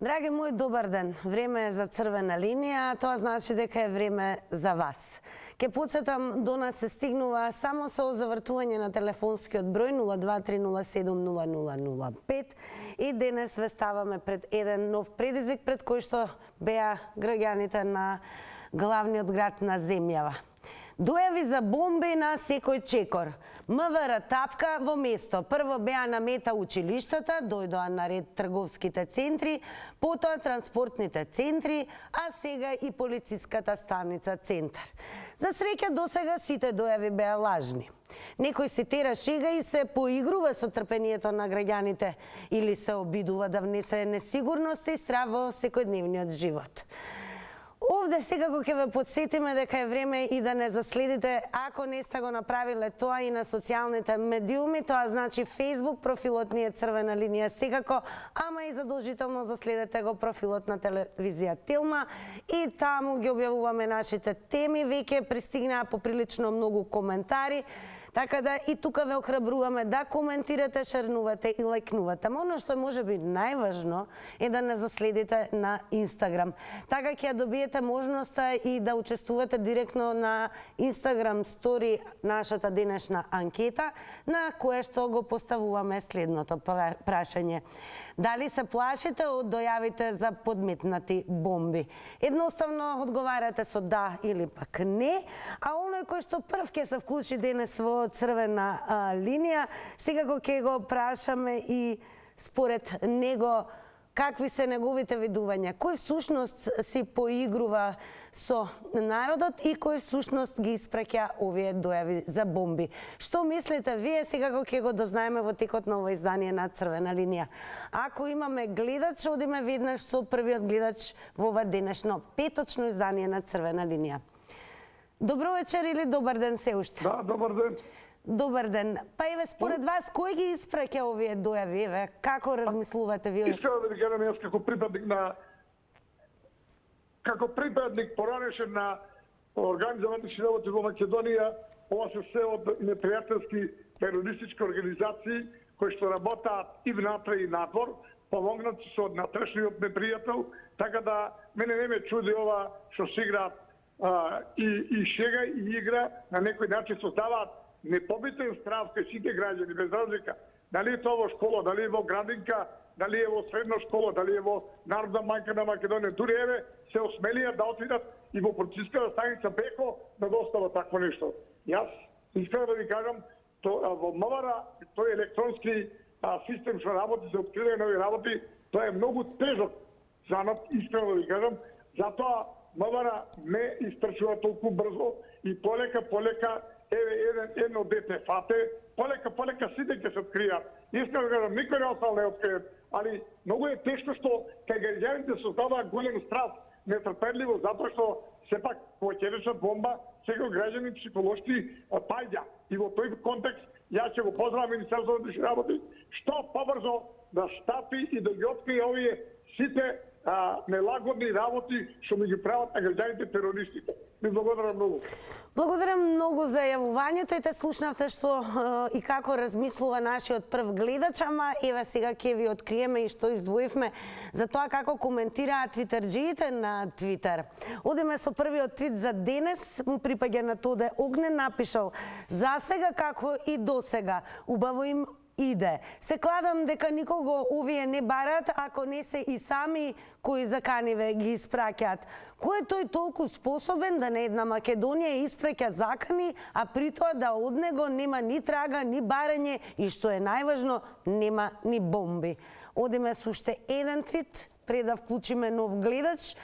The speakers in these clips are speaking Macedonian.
Драги мои, добар ден. Време е за црвена линија, тоа значи дека е време за вас. Ке подсетам, до нас се стигнува само со завртување на телефонскиот број 0230700005 и денес ве ставаме пред еден нов предизвик пред кој што беа граѓаните на главниот град на земјава. Дојави за бомби на секој чекор. МВР тапка во место. Прво беа на мета училиштата, дојдоа на ред трговските центри, потоа транспортните центри, а сега и полициската станица Центар. За среќа досега сите дојави беа лажни. Некој се тера шега и се поигрува со трпението на граѓаните или се обидува да внесе несигурност и страв во секојдневниот живот. Овде секако ќе ве подсетиме дека е време и да не заследите, ако не сте го направиле тоа и на социјалните медиуми, тоа значи Facebook, профилот ни е Црвена линија секако, ама и задолжително заследете го профилот на телевизија Телма и таму ги објавуваме нашите теми, веќе пристигнаа поприлично многу коментари. Така да и тука ве охрабруваме да коментирате, шернувате и лајкнувате. Оно што е можеби најважно е да не заследите на Инстаграм. Така ќе добиете можноста и да учествувате директно на Инстаграм стори нашата денешна анкета, на кое што го поставуваме следното прашање. Дали се плашите од дојавите за подметнати бомби? Едноставно одговарате со да или пак не, а оној кој што прв ќе се вклучи денес во Црвена линија, секако ќе го прашаме и според него какви се неговите видувања, кој всушност си поигрува со народот и кој всушност ги испраќа овие дојави за бомби. Што мислите вие, секако ќе го дознаеме во текот на ова издание на Црвена линија. Ако имаме гледач, одиме веднаш со првиот гледач во ова денешно петочно издание на Црвена линија. Добро вечер или добар ден се уште? Да, добар ден. Добар ден. Па еве според вас кој ги испраќа овие дојави, еве како размислувате вие? Искам да ви кажам јас како припадник поранешен на организованите работи во Македонија, ова се се од непријателски терористички организации кои што работаат и внатре и надвор, помогнати со натрешниот непријател, така да мене не ме чуди ова што се играат и шега и игра на некој начин создаваат непобитен страв кај сите граѓани без разлика дали е тоа во школа, дали е во градинка, дали е во средна школа, дали е во Народна банка на Македонија, дури еве се осмелија да отидат и во полициската станица Беко да достават такво нешто. Јас искам да ви кажам, во МВР тој електронски систем што работи за откривање нови работи, тоа е многу тежок занат, искрено да ви кажам, затоа МВР не истрчува толку брзо и полека едно дете фате, полека сите ќе се откријат. Искам да кажам, никој не остал не откријат, али многу е тешко што кај граѓаните создава голем страх, нетрпеливо, затоа што сепак кога ќе речат бомба, секој граѓанин психолошки паѓа. И во тој контекст јас ќе го поздравам Министерството на вътрешни работи што побрзо да стапи и да ги открие овие сите нелагодни работи што ми ги прават на граѓаните терористите. Ми благодарам многу. Благодарам многу за јавувањето и те слушнавте што и како размислува нашиот прв гледач, ама еве сега ќе ви откриеме и што издвоивме за тоа како коментираат твитерџиите на Твитер. Одиме со првиот твит за денес, му припаѓа на Тоде Огнен, напишал: "За сега како и до сега, убаво им иде. Се кладам дека никого овие не барат, ако не се и сами кои заканиве ги испраќаат. Кој е тој толку способен да на една Македонија испраќа закани, а при тоа да од него нема ни трага, ни барање и што е најважно, нема ни бомби." Одиме со уште еден твит, пред да вклучиме нов гледач.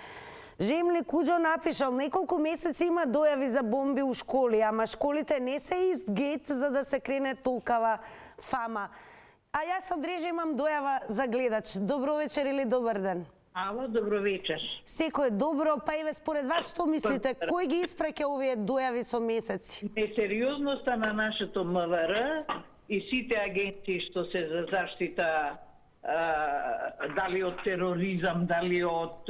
Жемли Куџо напишал: "Неколку месеци има дојави за бомби у школи, ама школите не се изгет за да се крене толкава фама." А јас од Режа имам дојава за гледач. Добро вечер или добар ден? Ало, добро вечер. Секој добро, па еве според вас што мислите, кој ги испраќа овие дојави со месеци? Несериозноста на нашето МВР и сите агенции што се за заштита дали од тероризам, дали од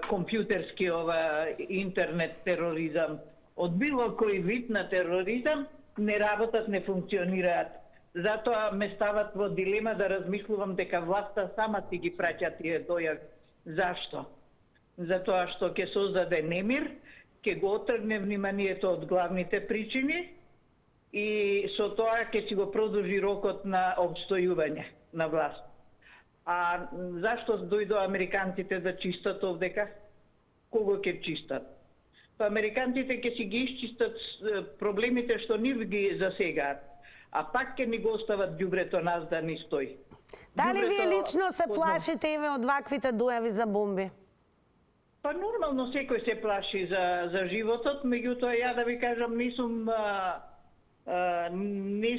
компјутерски интернет тероризам, од било кој вид на тероризам, не работат, не функционираат. Затоа ме стават во дилема да размислувам дека власта сама си ги праќа тие дојави. Зашто? Затоа што ќе создаде немир, ќе го отргне вниманието од главните причини и со тоа ќе си го продолжи рокот на обстојување на власт. А зашто дојдоа американците да чистат овдека? Кого ќе чистат? Па американците ќе си ги исчистат проблемите што нив ги засегаат, а пак ќе ни го остават ѓубрето нас да ни стои. Дали вие лично се плашите од ваквите дојави за бомби? Па нормално секој се плаши за животот, меѓутоа ја да ви кажам не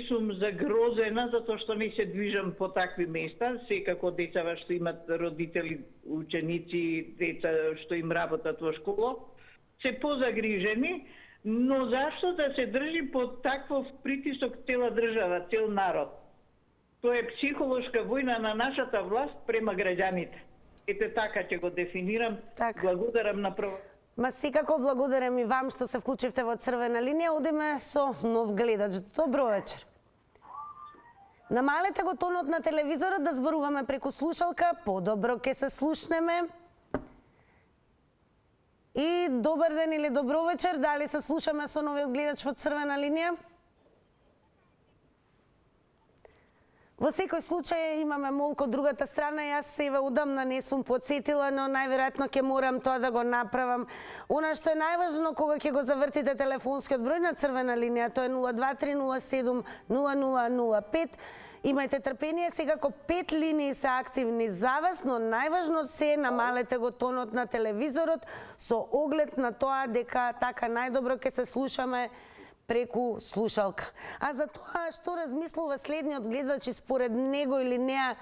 сум загрозена затоа што не се движам по такви места, секако децава што имат родители, ученици, деца што им работат во школа, се позагрижени, но зашто да се држи под таков притисок цела држава, цел народ? Тоа е психолошка војна на нашата власт према граѓаните. Ете така ќе го дефинирам. Так. Благодарам на прво. Ма секако благодарам и вам што се вклучивте во Црвена линија. Одиме со нов гледач. Добро вечер. Намалете го тонот на телевизорот да зборуваме преку слушалка, подобро ќе се слушнеме. И добар ден или добро вечер, дали се слушаме со новиот гледач во Црвена линија? Во секој случај имаме молка од другата страна, јас себе удамна не сум подсетила, но најверојатно ќе морам тоа да го направам. Она што е најважно кога ќе го завртите телефонскиот број на Црвена линија, тоа е 023070005. Имајте трпение, секако 5 линии се активни за вас, но најважно се намалете го тонот на телевизорот со оглед на тоа дека така најдобро ќе се слушаме преку слушалка. А за тоа што размислува следниот гледач и според него или неа,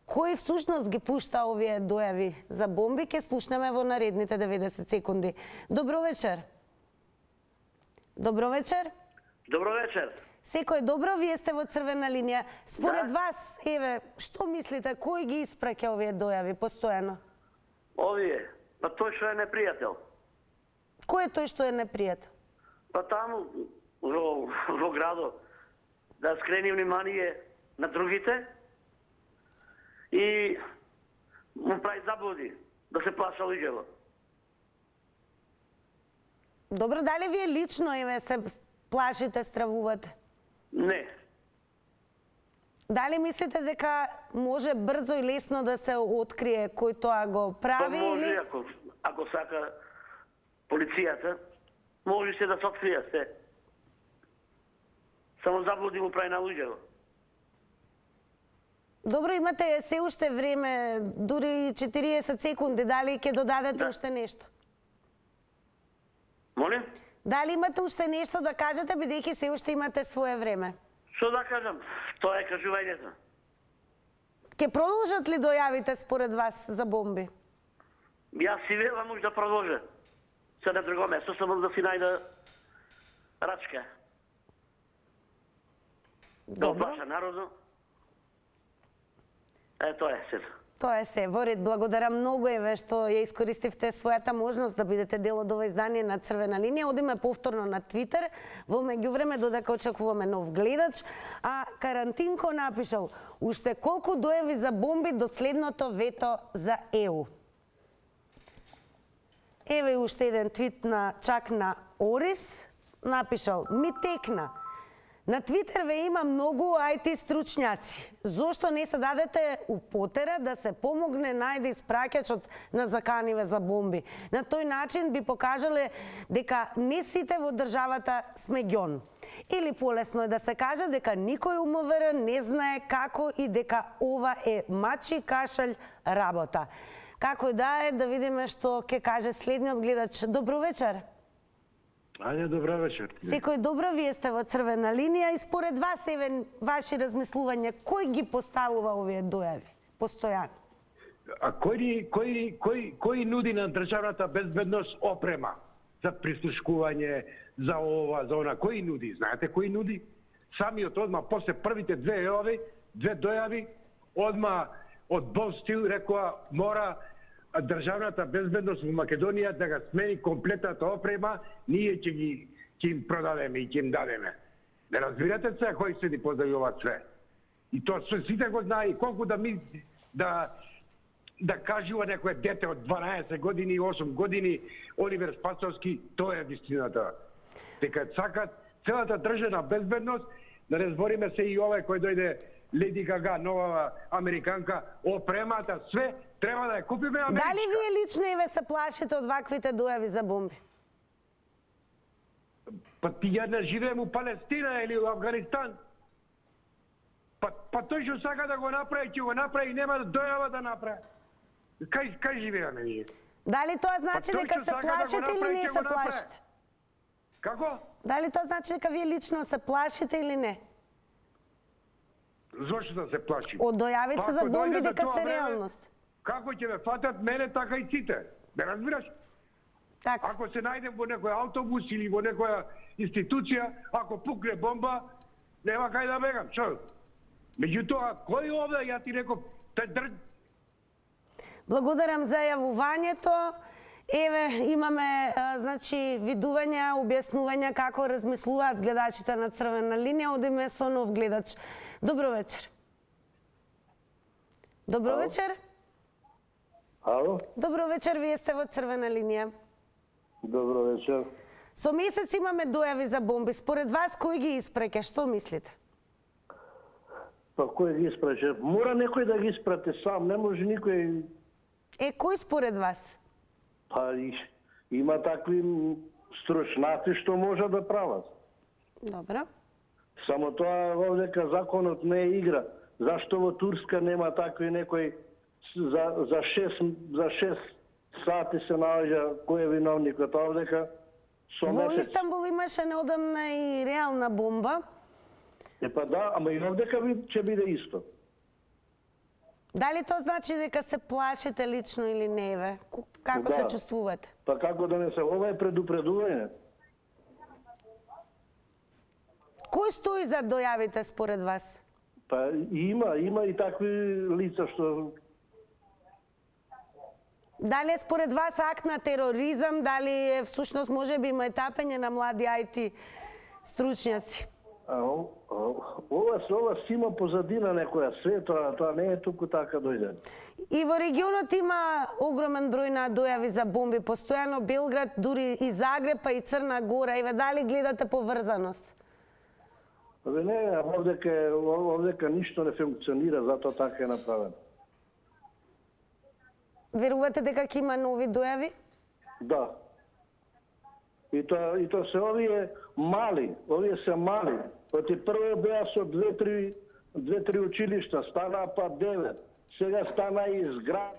кој всушност ги пушта овие дојави за бомби, ќе слушнеме во наредните 90 секунди. Добро вечер. Добро вечер. Добро вечер. Секој добро, вие сте во Црвена линија. Според вас, еве, што мислите, кој ги испраќа овие дојави постојано? Овие, па тој што е непријател. Кој е тој што е непријател? Па таму, во градот, да скрени внимание на другите и му прави заблуди, да се плаша луѓето. Добро, дали вие лично, еве, се плашите, стравувате? Не. Дали мислите дека може брзо и лесно да се открие кој тоа го прави? Па може, или... ако сака полицијата, може се да се открие се. Само заблуди му прави на луѓето. Добро, имате се уште време, дури 40 секунди, дали ќе додадете уште нешто? Молим? Дали имате уште нешто да кажете, бидејќи се уште имате свое време? Што да кажам? Тоа е кажувањето. Ќе продолжат ли дојавите според вас за бомби? Јас си велам може да продолжа. Се на друго место, само да си најда рачка. Да оплаша народно. Тоа е се. Тоа е се. Во ред, благодарам многу еве што ја искористивте својата можност да бидете дел од ова издание на Црвена линија. Одиме повторно на Твитер. Во меѓувреме додека очекуваме нов гледач, а Карантинко напишал: уште колку дојави за бомби до следното вето за ЕУ. Еве уште еден твит на чак на Орис, напишал: ми текна. На Твитер ве има многу IT стручњаци. Зошто не се дадете употера да се помогне најде испраќачот на заканиве за бомби? На тој начин би покажале дека не сите во државата сме ѓон. Или полесно е да се каже дека никој УМВР не знае како и дека ова е мачи кашалј работа. Како и да е, да видиме што ќе каже следниот гледач. Добро вечер. Ајде, добро вечер. Секој добро, вие сте во Црвена линија и според вас, еве, ваши размислувања, кој ги поставува овие дојави постојано? А кој нуди на државната безбедност опрема за прислушкување, за ова, за она? Кој нуди? Знаете кој нуди? Самиот одма после првите две дојави, одма од Бон Стил рекоа мора државната безбедност во Македонија да ga смени комплетната опрема, ние ќе им продадеме и ќе им дадеме. Не разбирате се кој седи позади ова све? И тоа сите го знае. Колку да ми да кажува некое дете од 12 години и 8 години, Оливер Спасовски, тоа е вистината. Дека сакат целата државна безбедност, да не збориме се и овој кој дојде Леди Гага, нова американка, опремата, све, треба да ја купиме америчка. Дали вие лично и ве се плашите од ваквите дојави за бомби? Па ти ја не живеем у Палестина или у Афганистан. Па тој што сака да го направи, ќе го направи и нема дојава да направи. Кај живееме ние? Дали тоа значи дека се плашите или не се плашите? Како? Дали тоа значи дека вие лично се плашите или не? Зошто да се плашим? Од дојавите за бомби дека се реалност. Како ќе ме фатат мене, така и сите. Ме разбираш? Така. Ако се најдем во некој автобус или во некоја институција, ако пукне бомба, нема кај да бегам. Шо? Меѓутоа, кој овде, ја ти реков, Благодарам за јавувањето. Еве, имаме значи видувања, објаснувања како размислуваат гледачите на Црвена линија. Одиме со нов гледач. Добро вечер. Добро вечер. Ало? Добро вечер, вие сте во Црвена линија. Добро вечер. Со месец имаме дојави за бомби. Според вас кој ги испреќа? Што мислите? Па кој ги испрача? Мора некој да ги испрати сам, не може никој. Кој според вас? Па има такви стручнаци што можат да прават. Добро. Само тоа овдека законот не е игра. Зашто во Турска нема такви некој за 6 сати се наоѓа кој е виновникот овдека? Во Истанбул имаше неодамна и реална бомба. Па да, ама и овдека ќе биде исто. Дали тоа значи дека се плашите лично или не, ве? Како се чувствувате? Па како да не се, ова е предупредување. Кој стои за дојавите според вас? Па има и такви лица што... Дали е според вас акт на тероризам, дали е всушност можеби мајтапење на млади IT стручњаци? Ова си има позадина некоја све, тоа не е туку така дојде. И во регионот има огромен број на дојави за бомби, постојано Белград, дури и Загреб, па и Црна Гора. Еве, дали гледате поврзаност? Не, овдека ништо не функционира, затоа така е направено. Верувате дека ќе има нови дојави? Да. И тоа се овие се мали. Оти прво беа со 2-3 училишта, стана па 9. Сега стана и зград.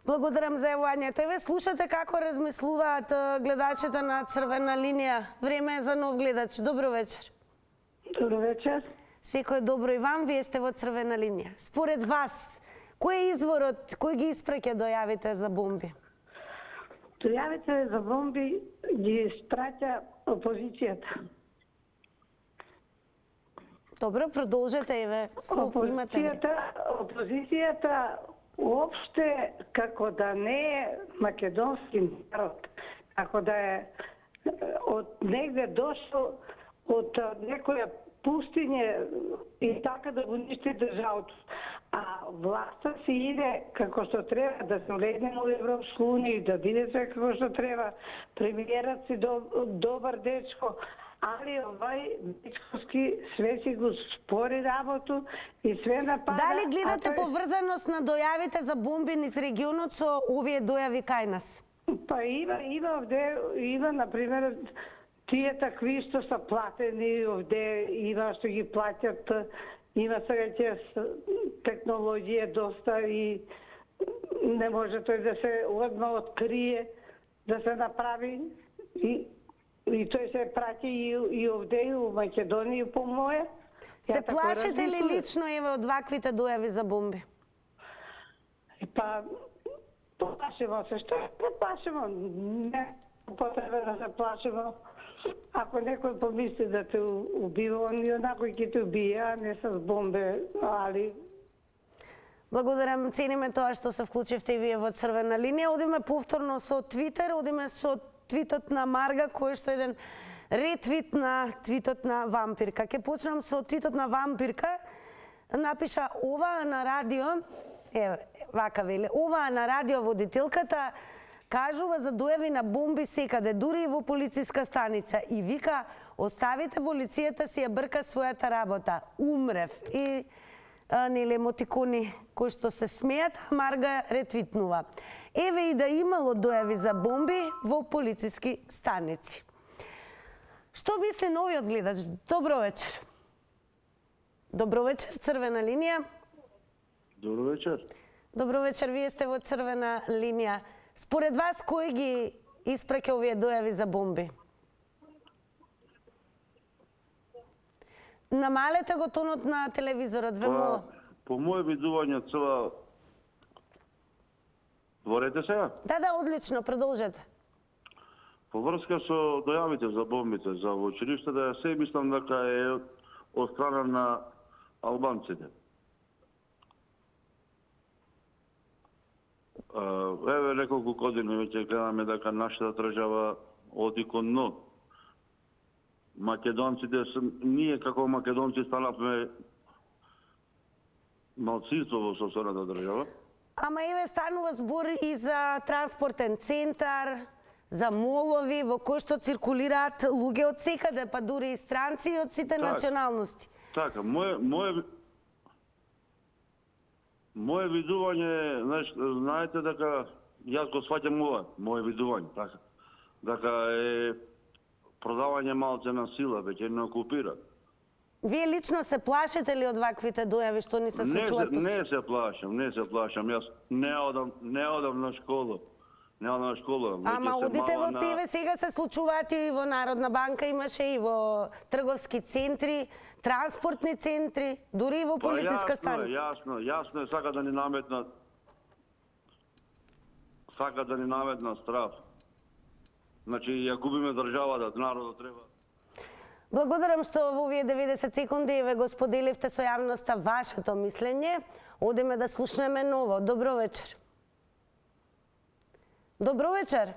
Благодарам за јавувањето. Еве, слушате како размислуваат гледачите на Црвена линија. Време е за нов гледач. Добро вечер. Добро вечер. Секој добро и вам, вие сте во Црвена линија. Според вас, кој е изворот, кој ги испреќа дојавите за бомби? Дојавите за бомби ги испраќа опозицијата. Добро, продолжете, еве. Опозицијата уопште како да не е македонски народ, како да е од негде дошло од некоја пустиње и така да го уништи државото. А власта си иде како што треба, да се влеземе во Европска унија, да биде се како што треба. Премиерот си добар дечко, али овај дечковски све си го спори работу и све напада. Дали гледате поврзаност на дојавите за бомби низ регионот со овие дојави кај нас? Па има овде, например, тие такви што са платени овде, има што ги платят, има сега ќе технологија доста и не може тој да се одма открие, да се направи и тој се прати и овде, и у Македонија, и по моје. Се плашите ли лично еве од ваквите дојави за бомби? Па, плашимо се. Што плашимо? Не потреба да се плашимо. Ако некој помисли да те убива, он и онако ќе те убие, а не с бомбе, али... Благодарам, цениме тоа што се вклучивте и вие во Црвена линија. Одиме повторно со Твитер, одиме со твитот на Марга, кој што е еден ретвит на твитот на Вампирка. Ке почнам со твитот на Вампирка. напиша ова на радио, вака веле, ова на радио водителката кажува за дојави на бомби секаде, дури и во полициска станица, и вика, оставите полицијата си ја брка својата работа, умрев. И нели емотикони кои што се смеат, Марга ретвитнува. Еве и да имало дојави за бомби во полициски станици. Што мисли новиот гледач? Добро вечер. Добро вечер, црвена линија. Добро вечер. Добро вечер, вие сте во црвена линија. Според вас, кој ги испраќа овие дојави за бомби? Намалете го тонот на телевизорот, ве молам. По моје видување цела... Дворете сега? Да, одлично, продолжете. По врска со дојавите за бомбите за училиште, да се мислам дека е од страна на албанците. Еве неколку години веќе гледаме дека нашата држава оди кон дно. Македонците, ние како македонци станавме малцинство во сопствената држава. Ама еве станува збор и за транспортен центар, за молови во кои што циркулираат луѓе од секаде, па дури и странци и од сите националности. Така, моје видување, знаете дека јас го сваќам ова, моје видување, така. Дека е продавање малце на сила, веќе не окупира. Вие лично се плашите ли од ваквите дојави што ни се случуваат? Не се плашам. Јас не одам на школа. Ама одите во ТВ, сега се случуваат и во Народна банка, имаше и во трговски центри, транспортни центри, дури и во полициска станица. Јасно е, сака да ни наметнат страф. Значи, ја губиме државата, народот треба. Благодарам што во овие 90 секунди еве го споделивте со јавноста вашето мислење. Одиме да слушнеме ново. Добро вечер. Добро вечер.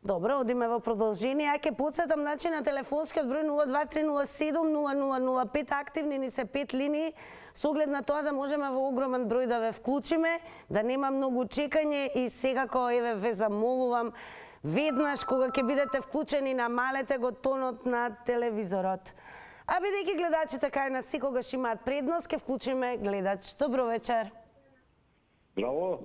Добро, одиме во продолжение. Ја ќе потсетам на телефонскиот број 02307-0005, активни ни се 5 линии, со оглед на тоа да можеме во огромен број да ве вклучиме, да нема многу чекање и секако еве ве замолувам веднаш кога ќе бидете вклучени, намалете го тонот на телевизорот. А бидејќи гледачите кај нас секогаш имаат предност, ќе вклучиме гледач. Добро вечер. Здраво.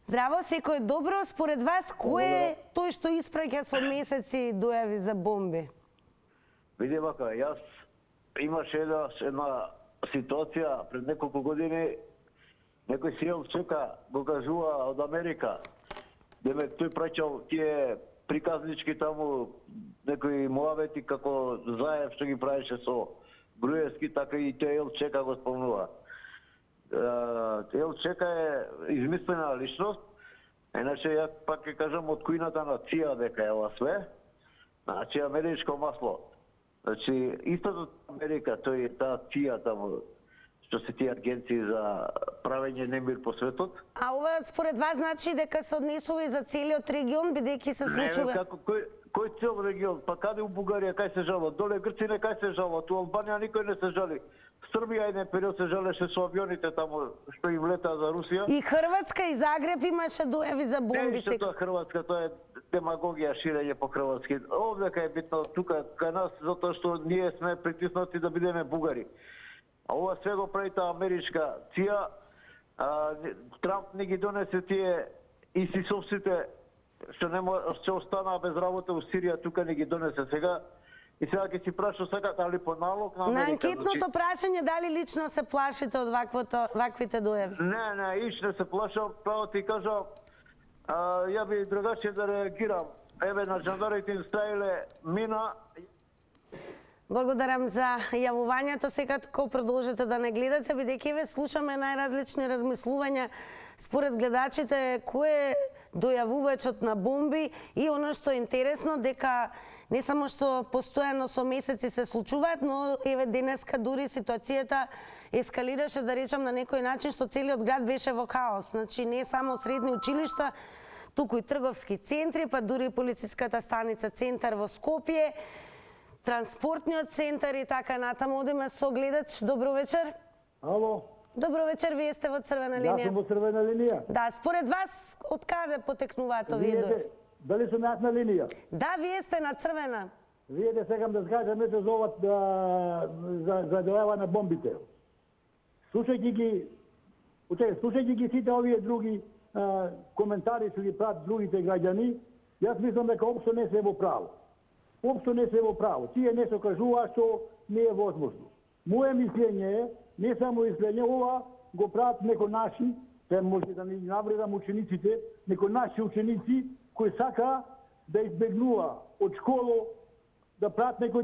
Здраво, секој добро. Според вас, кој е тој што испраќа со месеци дојави за бомби? Види вака, јас имаше една ситуација пред неколку години, некој сиел чека го кажува од Америка. Деме тој праќал тие приказнички таму некои муавети како Заев што ги правеше со Груевски, така и тој Елчека го спомнува. Елчека е измислена личност, иначе ја пак ќе кажам од кујната на ЦИА дека е ова све. Значи америчко масло. Значи истото Америка, тој е таа ЦИА таму, што се тие агенции за правење немир по светот. А ова според вас значи дека се однесува и за целиот регион, бидејќи се случува? Не, како кој цел регион? Па каде у Бугарија кај се жалат? Доле Грција кај се жалат? У Албанија никој не се жали. Србија еден период се жалеше со авионите таму што им летаа за Русија. И Хрватска и Загреб имаше дојави за бомби. Не, тоа Хрватска, тоа е демагогија, ширење по хрватски. Овде кај е битно тука кај нас затоа што ние сме притиснати да бидеме бугари. А ова све го прави таа америчка ЦИА. Трамп не ги донесе тие исисовците што останаа без работа у Сирија, тука не ги донесе сега. И сега ќе си праша сакат, али по налог на Америка. На анкетното прашање дали лично се плашите од ваквите дојави? Не, иш не се плашам, право ти кажам, ја би другаче да реагирам. Еве на жандарите им ставиле мина. Благодарам за јавувањето. Секако продолжете да не гледате, бидејќи ве слушаме најразлични размислувања според гледачите кој е дојавувачот на бомби и оно што е интересно дека не само што постојано со месеци се случуваат, но еве денеска дури ситуацијата ескалираше, да речам, на некој начин што целиот град беше во хаос. Значи не само средни училишта, туку и трговски центри, па дури полициската станица Центар во Скопје. транспортниот центар и така натаму. Одиме со гледач. Добро вечер. Ало, Добро вечер, вие сте во црвена јас линија. сум во црвена линија. Да, според вас, од каде потекнуваат овие Видете, дојави? дали сум јас на линија? Да, вие сте на црвена. Видете, сакам да скажам ето за ова за дојава на бомбите. Слушајќи ги сите овие други коментари што ги прават другите граѓани, јас мислам дека општо не се во право. Општо не се во право. Тие нешто кажуваат што не е возможно. Моje мислење е, не само мислење, ова го прават некои наши, те може да не навредам учениците, некои наши ученици кои сака да избегнува од школо, да прават некои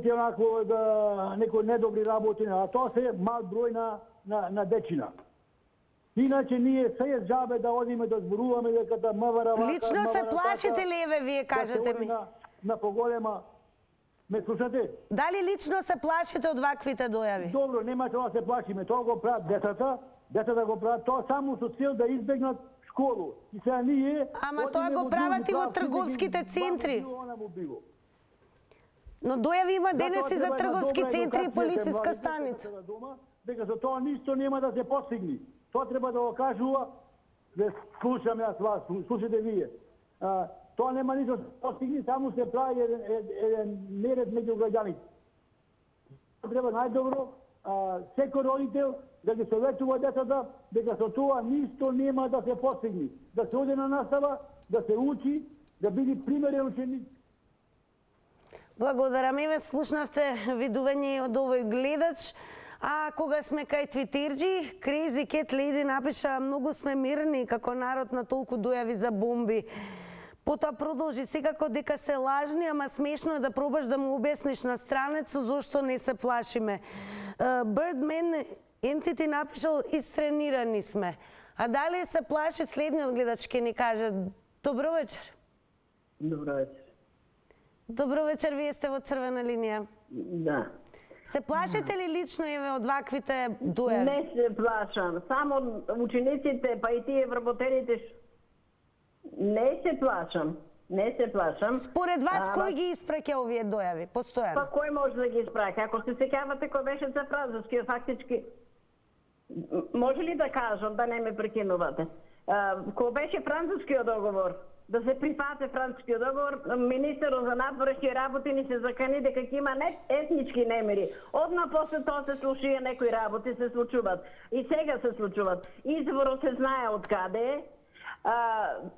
некои недобри работи, а тоа се мал број на дечина. Иначе ние се е джабе да одиме да зборуваме дека да МВР вака, Лично се плашите ли, еве, вие кажете ми? На поголема. Ме слушате? Дали лично се плашите од ваквите дојави? Добро, нема тоа се плашиме. Тоа го прават децата го прават тоа само со цел да избегнат школу. И сега ние... Ама тоа го прават и во трговските центри. Но дојави има денес и за трговски центри и полициска станица. Дека за тоа ништо нема да се постигне. Тоа треба да го кажува, да слушам јас вас, слушате вие. Тоа нема ништо да се постигне, само се прави еден неред меѓу граѓаните. Треба најдобро секој родител да ги советува децата дека со тоа ништо нема да се постигне. Да се оде на настава, да се учи, да биде примерен ученик. Благодарам. Еве слушнавте видување од овој гледач. А кога сме кај Твитерџи, Crazy Cat Lady напиша: многу сме мирни како народ на толку дојави за бомби. Потоа продолжи: секако дека се лажни, ама смешно е да пробаш да му објасниш на странеца зошто не се плашиме. Birdman Entity напишал: истренирани сме. А дали се плаши следниот гледач ке ни каже? Добро вечер. Добро вечер. Добро вечер, вие сте во црвена линија. Да. Се плашите ли лично еве од ваквите дојави? Не се плашам. Само учениците, па и тие вработените. Не се плашам. Не се плашам. Според вас, кој ги испраќа овие дојави? Постојано. Па кој може да ги испраќа? Ако се сеќавате кој беше за Француски, фактички... Може ли да кажам, да не ме прекинувате? Кој беше Францускиот договор? Да се прифате Францускиот договор, министерот за надворешни работи ни се закани дека ќе има етнички немири. Одма после тоа се случија некои работи, се случуваат. И сега се случуваат. Изворот се знае од каде е.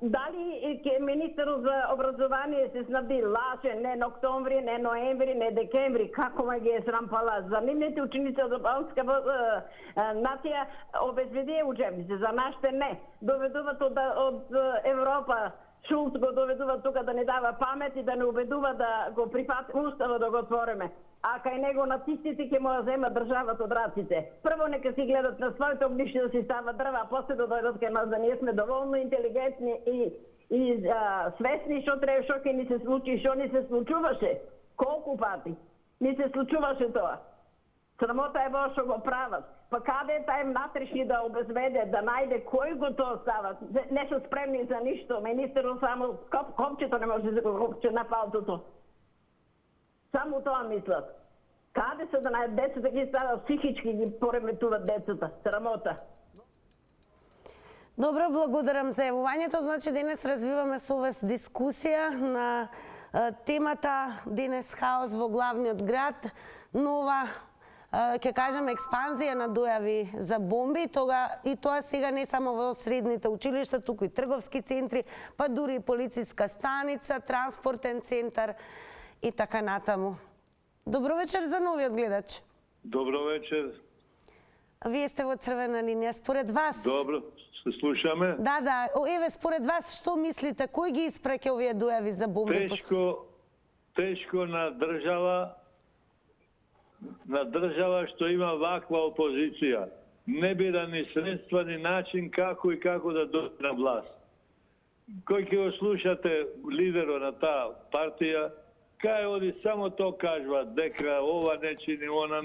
Дали министерот за образование се снабди лаже, не на октомври, не ноември, не декември, како ме ги е срампала? За нивните ученици од албанска нација обезбедија учебници, за нашите не. Доведуваат од Европа. Шулц го доведува тука да не дава памет и да не убедува да го прифати устава да го отвориме. А кај него нацистите ќе му ја земат државата од раците. Прво нека си гледат на своите огништи да си стават дрва, а после да дојдат кај нас, да ние сме доволно интелигентни и свесни што треба, што ќе ни се случи, што ни се случуваше. Колку пати ни се случуваше тоа. Срамота е во што го прават. Па каде е тај внатрешни да обезбеде, да најде кој го тоа стават? Не се спремни за ништо. Министерот само копчето не може да го копче на палтото. Само тоа мислат. Каде се да најдат децата ги стават психички, ги пореметуваат децата? Срамота. Добро, благодарам за јавувањето. Значи денес развиваме со вас дискусија на темата денес хаос во главниот град, нова ќе кажем експанзија на дојави за бомби, и тоа сега не само во средните училишта, туку и трговски центри, па дури и полициска станица, транспортен центар и така натаму. Добро вечер за новиот гледач. Добро вечер. Вие сте во црвена линија. Според вас... Добро, се слушаме. Да, еве, според вас, што мислите? Кој ги испраќа овие дојави за бомби? Тешко на држава што има ваква опозиција. Не бира ни средства, ни начин како да дојде на власт. Кој ќе го слушате лидерот на таа партија, кај оди само тоа кажува, дека ова не чини, она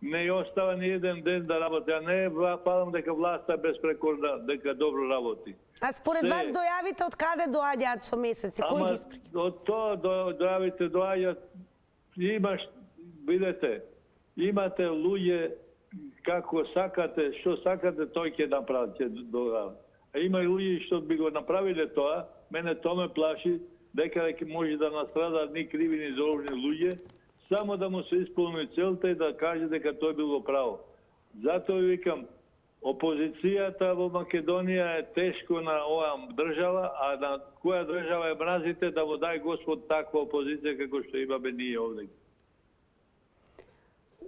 не остава ни еден ден да работи, а не палам дека власта безпрекорна, дека добро работи. А според вас дојавите од каде доаѓаат со месеци? Кој ги испраќа? Од тоа дојавите доаѓаат, имаш видете, имате луѓе како сакате, што сакате, тој ќе направи, ќе додава. А има и луѓе што би го направиле тоа, мене тоа ме плаши, дека може да настрадат ни криви, ни зловни луѓе, само да му се исполни целта и да каже дека тој било право. Затоа викам, опозицијата во Македонија е тешко на оваа држава, а на која држава е мразите, да во дај Господ таква опозиција како што имаме ние овде.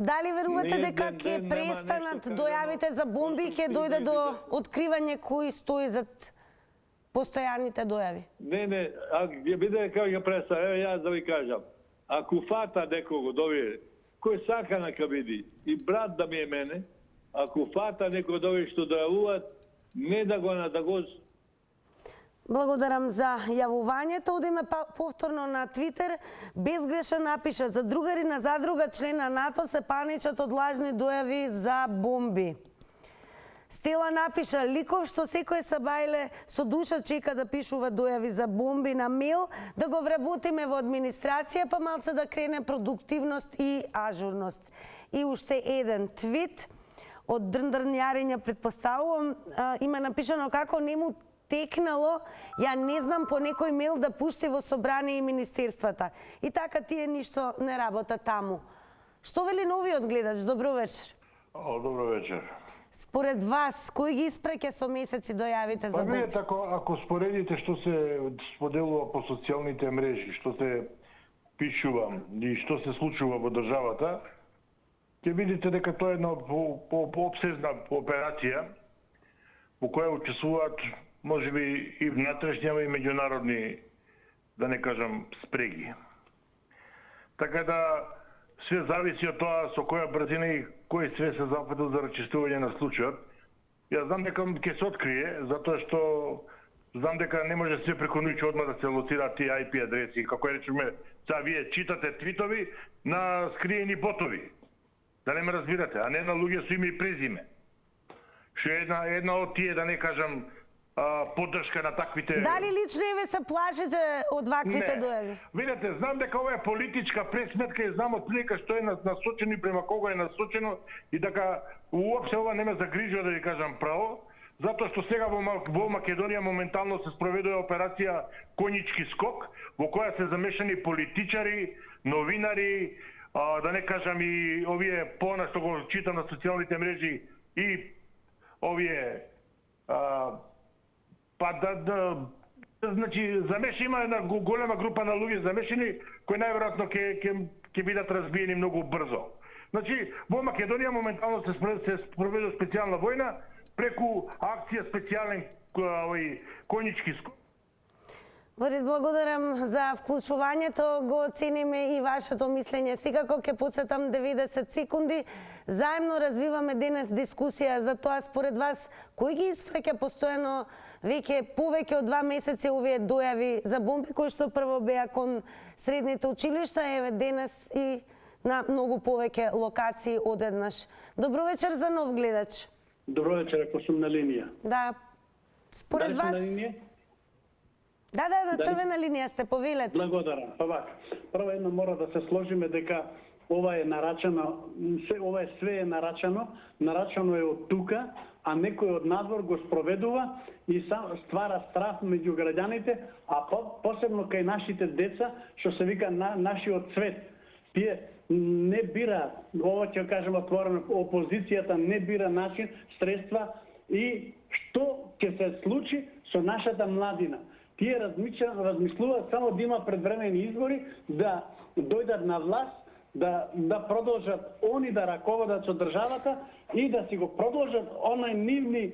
Дали верувате дека ќе престанат дојавите за бомби и ќе дојде до откривање кој стои зад постојаните дојави? Не, ќе биде како ќе престане. Еве јас да ви кажам. Ако фата некого довие, кој сака нека биди, и брат да ми е мене, ако фата некој довие што дојавуваат, не да го... Благодарам за јавувањето. Одиме повторно на Твитер. Безгрешен напиша: за другари на задруга член на НАТО се паничат од лажни дојави за бомби. Стела напиша: ликов што секој сабајле со душа чека да пишува дојави за бомби на мејл, да го вработиме во администрација, па малце да крене продуктивност и ажурност. И уште еден твит од дрндрнјарење, предпоставувам, има напишано како нему текнало, ја не знам, по некој мејл да пушти во собрание и министерствата. И така тие ништо не работа таму. Што вели новиот гледач? Добро вечер. Добро вечер. Според вас, кој ги испраќа со месеци дојавите за бомби? Ако споредите што се споделува по социјалните мрежи, што се пишува и што се случува во државата, ќе видите дека тоа е една обсезна операција во која учествуваат можеби и внатрешни, и меѓународни, да не кажам, спреги. Така да све зависи од тоа со која брзина и кој све се зафатил за рачистување на случајот. Јас знам дека ќе се открие, затоа што знам дека не може све преку ноќ одма да се лоцираат тие IP адреси. Како речеме, сега вие читате твитови на скриени ботови. Да не ме разбирате, а не на луѓе со име и презиме. Што е една од тие, да не кажам, поддршка на таквите... Дали лично еве се плашите од ваквите дојави? Видете, знам дека ова е политичка пресметка и знам отприлика што е насочено и према кого е насочено и дека уопште ова не ме загрижува, да ви кажам право, затоа што сега во Македонија моментално се спроведува операција Конјички скок, во која се замешани политичари, новинари, да не кажам и овие поана што го читам на социјалните мрежи и овие значи има една голема група на луѓе замешани кои најверојатно ќе бидат разбиени многу брзо. Значи во Македонија моментално се спроведува специјална војна преку акција специјален Конјички скок. Благодарам за вклучувањето, го цениме и вашето мислење. Секако ќе подсетам 90 секунди. Заедно развиваме денес дискусија за тоа според вас кој ги испраќа постојано веќе повеќе од 2 месеци овие дојави за бомби кои што прво беа кон средните училишта, еве денес и на многу повеќе локации одеднаш. Добро вечер за нов гледач. Добро вечер, ако сум на линија. Да. Според вас... Да, на црвена линија сте, повелете. Благодарам. Па вака. Прво едно мора да се сложиме дека ова е нарачано, ова е све е нарачано е од тука, а некој од надвор го спроведува и ствара страх меѓу граѓаните, а посебно кај нашите деца, што се вика нашиот цвет. Тие не бира, ова ќе кажем отворено, опозицијата не бира начин, средства и што ќе се случи со нашата младина. Тие размислуваат само да има предвремени избори, да дојдат на власт, да продолжат они да раководат со државата и да си го продолжат онај нивни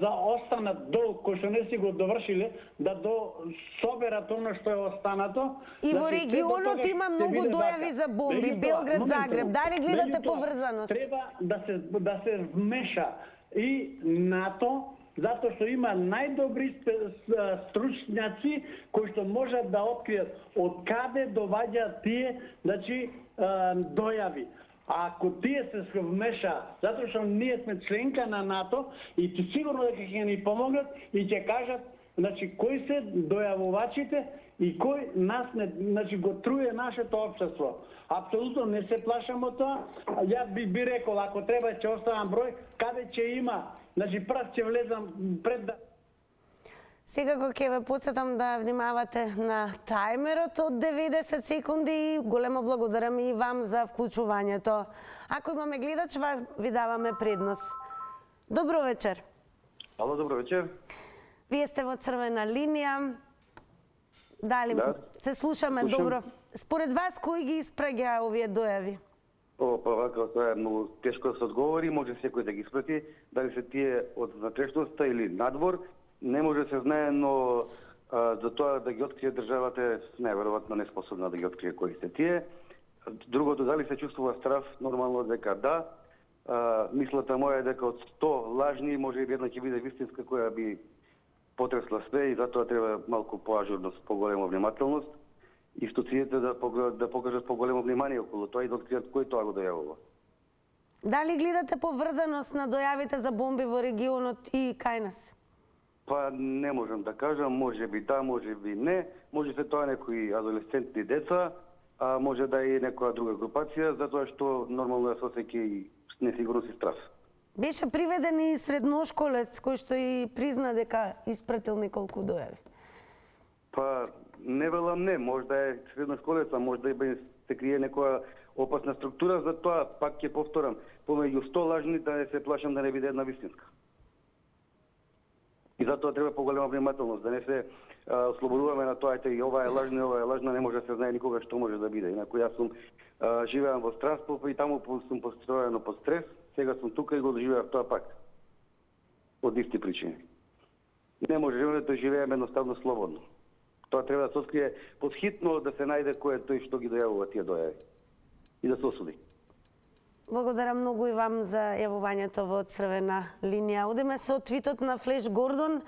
за останат долг кој што не си го довршиле, да соберат оно што е останато. И во регионот има многу дојави за бомби, Белград, Загреб. Дали гледате поврзаност? Треба да се вмеша и НАТО, затоа што има најдобри стручњаци кои што можат да откријат од каде доваѓаат тие, значи, дојави. А ако тие се вмеша, затоа што ние сме членка на НАТО и сигурно дека ќе ни помогнат и ќе кажат Значи, кои се дојавувачите и кој нас не, значи, го труе нашето општество. Апсолутно не се плашам од тоа. Јас би рекол, ако треба ќе оставам број, каде ќе има, значи прв ќе влезам пред да... Секако ќе ве потсетам да внимавате на тајмерот од 90 секунди и големо благодарам и вам за вклучувањето. Ако имаме гледач, ви даваме предност. Добро вечер. Ало, добро вечер. Вие сте во црвена линија. Дали се слушаме добро? Според вас кои ги испраќа овие дојави? Па вака, тоа е многу тешко да се одговори, може секој да ги испрати, дали се тие од внатрешноста или надвор, не може да се знае, но за тоа да ги открие државата е најверојатно неспособна да ги открие кои се тие. Другото, дали се чувствува страв, нормално дека да. Мислата моја е дека од 100 лажни, може би една ќе биде вистинска која би потресла све и затоа треба малку поажурност, поголема внимателност. Институциите да покажат поголемо внимание околу тоа и да откријат кој тоа го дојавува. Дали гледате поврзаност на дојавите за бомби во регионот и кај нас? Па не можам да кажам, може би да, може би не. Може се тоа некои адолесцентни деца, а може да е и некоја друга групација, затоа што нормално се осеќа и несигурност и страх. Беше приведен и средношколец кој што и призна дека испратил неколку дојави. Па не велам не, може да е средношколец, а може да и се крие некоја опасна структура, затоа пак ќе повторам, помеѓу 100 лажни да не се плашам да не биде една вистинска. И затоа треба поголема внимателност, да не се ослободуваме на тоа, и ова е лажна, не може да се знае никога што може да биде. Инаку јас сум живеам во Страсбург и таму сум постојано под стрес, сега сум тука и го доживеав тоа пак. Од исти причини. Не можеме да живееме едноставно слободно. Тоа треба да се открие подхитно, да се најде кој е тој што ги дојавува тие дојави и да се осуди. Благодарам многу и вам за јавувањето во црвена линија. Одиме со твитот на Флеш Гордон.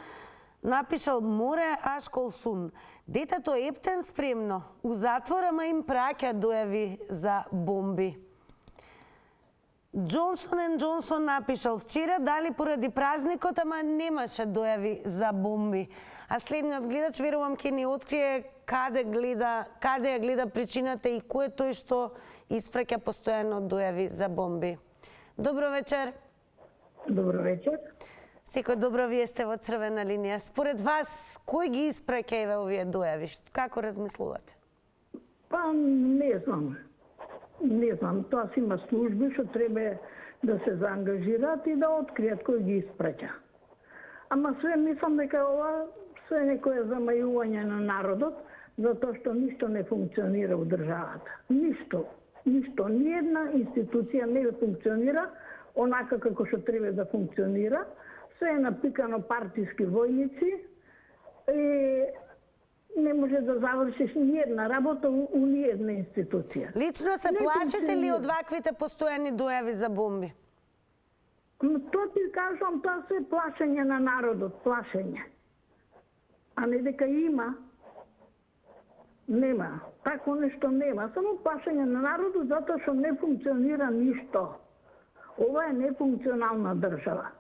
Напишал: море ашкол сун. Детето ептен спремно. У затвора ма им праќа дојави за бомби. Джонсон & Джонсон напишал: вчера дали поради празникот, ама немаше дојави за бомби. А следниот гледач, верувам, ќе ни открие каде ја гледа причината и кој е тој што испраќа постојано дојави за бомби. Добро вечер. Добро вечер. Секој добро, вие сте во црвена линија. Според вас, кој ги испраќа овие дојави? Како размислувате? Па, не знам. Не знам, тоа си има служби што треба да се заангажираат и да откријат кој ги испраќа. Ама све мислам дека ова све некое замајување на народот, затоа што ништо не функционира во државата. Ништо. Ни една институција не функционира онака како што треба да функционира. Све е напикано партиски војници и не може да завршиш ни една работа у ни една институција. Лично се плашите ли од ваквите постојани дојави за бомби? Тоа ти кажам, тоа се плашење на народот, плашење. А не дека има. Нема. Тако нешто нема. Само плашење на народот затоа што не функционира ништо. Ова е нефункционална држава.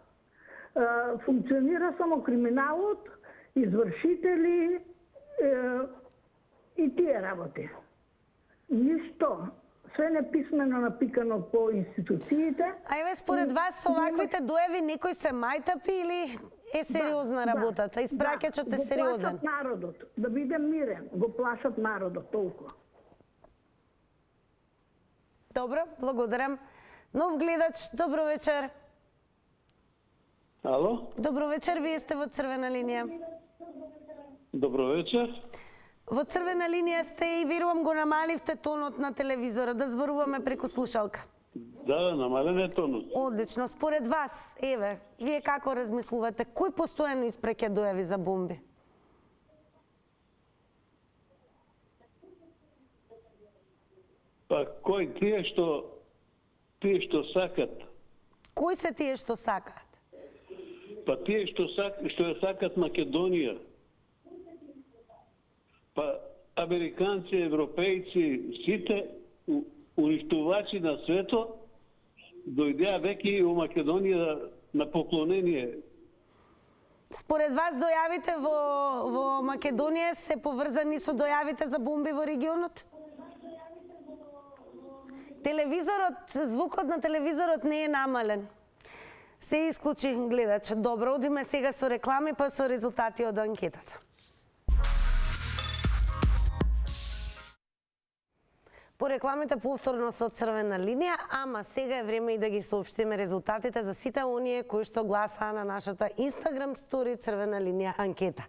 Функционира само криминалот, извршители и тие работи. Ништо. Све неписмено напикано по институциите. А еве, според вас, со ваквите дојави некој се мајтапи или е сериозна работата? Испраќачот е сериозен? Го плашат народот. Да биде мирен. Го плашат народот, толку. Добро, благодарам. Нов гледач, добро вечер. Ало? Добро вечер, вие сте во црвена линија. Добро вечер. Во црвена линија сте и верувам го намаливте тонот на телевизорот, да зборуваме преку слушалка. Да, намален е тонот. Одлично. Според вас, еве, вие како размислувате, кој постојано испраќа дојави за бомби? Па кој тие што сакат? Кои се тие што сакаат? Па тие што ја сакат Македонија. Па американци, европејци, сите уништувачи на свето дојдеа веќе у Македонија на поклонение. Според вас дојавите во Македонија се поврзани со дојавите за бомби во регионот? Телевизорот, звукот на телевизорот не е намален. Се исклучи гледач. Добро, одиме сега со реклами, па со резултати од анкетата. По рекламите повторно со црвена линија, ама сега е време и да ги соопштиме резултатите за сите оние кои што гласаа на нашата Instagram стори црвена линија анкета.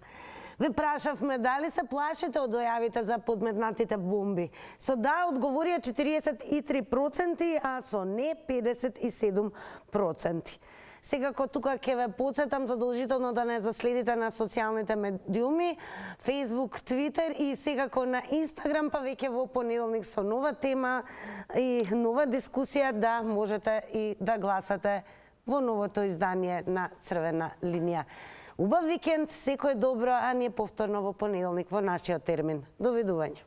Ве прашавме дали се плашите од дојавите за подметнатите бомби. Со да одговорија 43%, а со не 57%. Секако тука ќе ве потсетам задолжително да не заследите на социјалните медиуми, Facebook, Twitter и секако на Instagram, па веќе во понеделник со нова тема и нова дискусија да можете и да гласате во новото издание на Црвена линија. Убав викенд, секој добро, а ние повторно во понеделник во нашиот термин. Довидување.